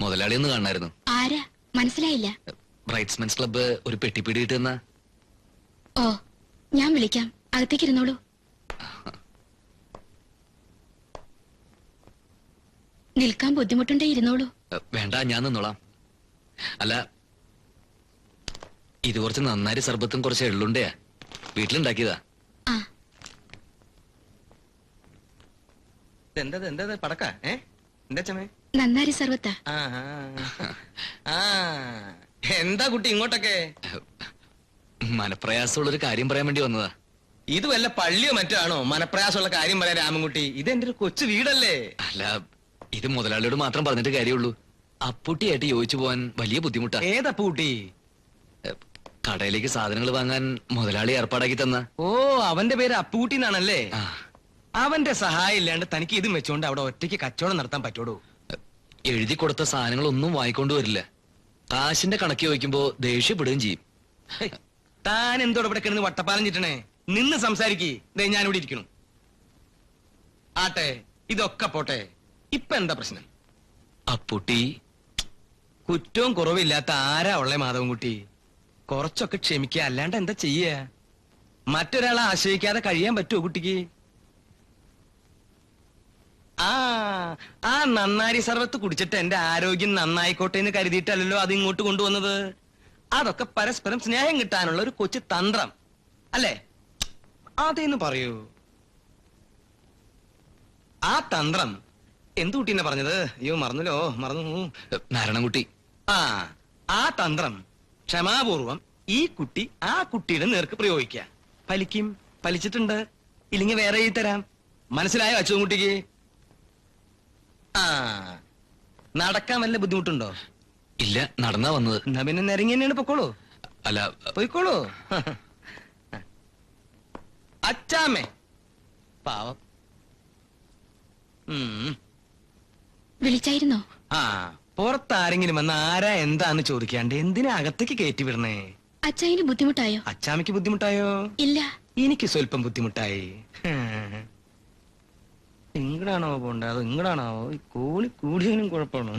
മുതലാളി ഒന്ന് കാണായിരുന്നു. ആരാ മനസ്സിലായില്ല? ബ്രൈറ്റ്സ്മെൻസ് ക്ലബ്ബ് ഒരു പെട്ടിപ്പിടി കിട്ടുന്ന. ഓ, ഞാൻ വിളിക്കാം, അകത്തേക്ക് ഇരുന്നോളൂ. നിൽക്കാൻ ബുദ്ധിമുട്ടുണ്ടേ ഇരുന്നോളൂ. വേണ്ട, ഞാൻ നിന്നോളാം. അല്ല, ഇത് കുറച്ച് നന്നാരി സർബത്തും കുറച്ച് എള്ളുണ്ടയാ, വീട്ടിലുണ്ടാക്കിയതാ. ആ, എന്താ പടക്ക? എന്താ ചമേ? നന്നാരി സർവത്താ. എന്താ കുട്ടി ഇങ്ങോട്ടൊക്കെ? മനപ്രയാസമുള്ളൊരു കാര്യം പറയാൻ വേണ്ടി വന്നതാ. ഇത് വല്ല പള്ളിയോ മറ്റാണോ മനപ്രയാസമുള്ള കാര്യം പറയാൻ രാമൻകുട്ടി? ഇത് എന്റെ ഒരു കൊച്ചു വീടല്ലേ? അല്ല, ഇത് മുതലാളിയോട് മാത്രം പറഞ്ഞിട്ട് കാര്യമുള്ളൂ. അപ്പൂട്ടിയായിട്ട് യോജിച്ചു പോവാൻ വലിയ ബുദ്ധിമുട്ടാ. ഏതപ്പൂട്ടി? കടയിലേക്ക് സാധനങ്ങൾ വാങ്ങാൻ മുതലാളി ഏർപ്പാടാക്കി തന്ന. ഓ, അവന്റെ പേര് അപ്പൂട്ടി എന്നാണല്ലേ? ആ, അവന്റെ സഹായം ഇല്ലാണ്ട് തനിക്ക് ഇത് വെച്ചോണ്ട് അവിടെ ഒറ്റയ്ക്ക് കച്ചവടം നടത്താൻ പറ്റോടൂ? എഴുതി കൊടുത്ത സാധനങ്ങളൊന്നും വാങ്ങിക്കൊണ്ട് വരില്ല. കാശിന്റെ കണക്ക് ചോദിക്കുമ്പോ ദേഷ്യപ്പെടുകയും ചെയ്യും. താൻ എന്തോടെ ഇവിടെ കിടന്ന് വട്ടപ്പാലം ചിട്ടണേ? നിന്ന് സംസാരിക്കേ. ഞാനിവിടെ ഇരിക്കണം. ആട്ടെ, ഇതൊക്കെ പോട്ടെ, ഇപ്പൊ എന്താ പ്രശ്നം? അപ്പൂട്ടി കുറ്റവും കുറവില്ലാത്ത ആരാ ഉള്ളേ മാധവൻകുട്ടി? കുറച്ചൊക്കെ ക്ഷമിക്കുക, അല്ലാണ്ട് എന്താ ചെയ്യ? മറ്റൊരാളെ ആശ്രയിക്കാതെ കഴിയാൻ പറ്റുമോ കുട്ടിക്ക്? ആ നന്നാരി സർവത്ത് കുടിച്ചിട്ട് എന്റെ ആരോഗ്യം നന്നായിക്കോട്ടെ എന്ന് കരുതിയിട്ടല്ലോ അത് ഇങ്ങോട്ട് കൊണ്ടുവന്നത്. അതൊക്കെ പരസ്പരം സ്നേഹം കിട്ടാനുള്ള ഒരു കൊച്ചു തന്ത്രം അല്ലേ? അതേന്ന് പറയൂ. ആ തന്ത്രം എന്തു കുട്ടീനെ പറഞ്ഞത്? അയ്യോ, മറന്നു. നാരായണൻകുട്ടി. ആ തന്ത്രം ക്ഷമാപൂർവം ഈ കുട്ടി ആ കുട്ടിയുടെ നേർക്ക് പ്രയോഗിക്കുക. ഫലിക്കും. ഫലിച്ചിട്ടുണ്ട്. ഇല്ലെങ്കിൽ വേറെ എഴുതി തരാം. മനസ്സിലായോ അച്ചുകുട്ടിക്ക്? നടക്കാൻ വല്ല ബുദ്ധിമുട്ടുണ്ടോ? ഇല്ല, നടന്നാ വന്നത്. എന്നാ പിന്നെ നിരങ്ങി തന്നെയാണ്. പൊക്കോളൂ. അല്ല, പോയിക്കോളൂ. അച്ചാമ്മേ പാവം. വിളിച്ചായിരുന്നോ? പുറത്താരെങ്കിലും വന്ന് ആരാ എന്താന്ന് ചോദിക്കാണ്ട് എന്തിനാ അകത്തേക്ക് കയറ്റി വിടണേ? അച്ചായിന് ബുദ്ധിമുട്ടായോ? അച്ചാമ്മയ്ക്ക് ബുദ്ധിമുട്ടായോ? ഇല്ല, എനിക്ക് സ്വല്പം ബുദ്ധിമുട്ടായി. ഇങ്ങടാണോ പോണ്ടേ അതോ ഇങ്ങടാണോ? ഈ കൂടിയതിനും കുഴപ്പമാണോ?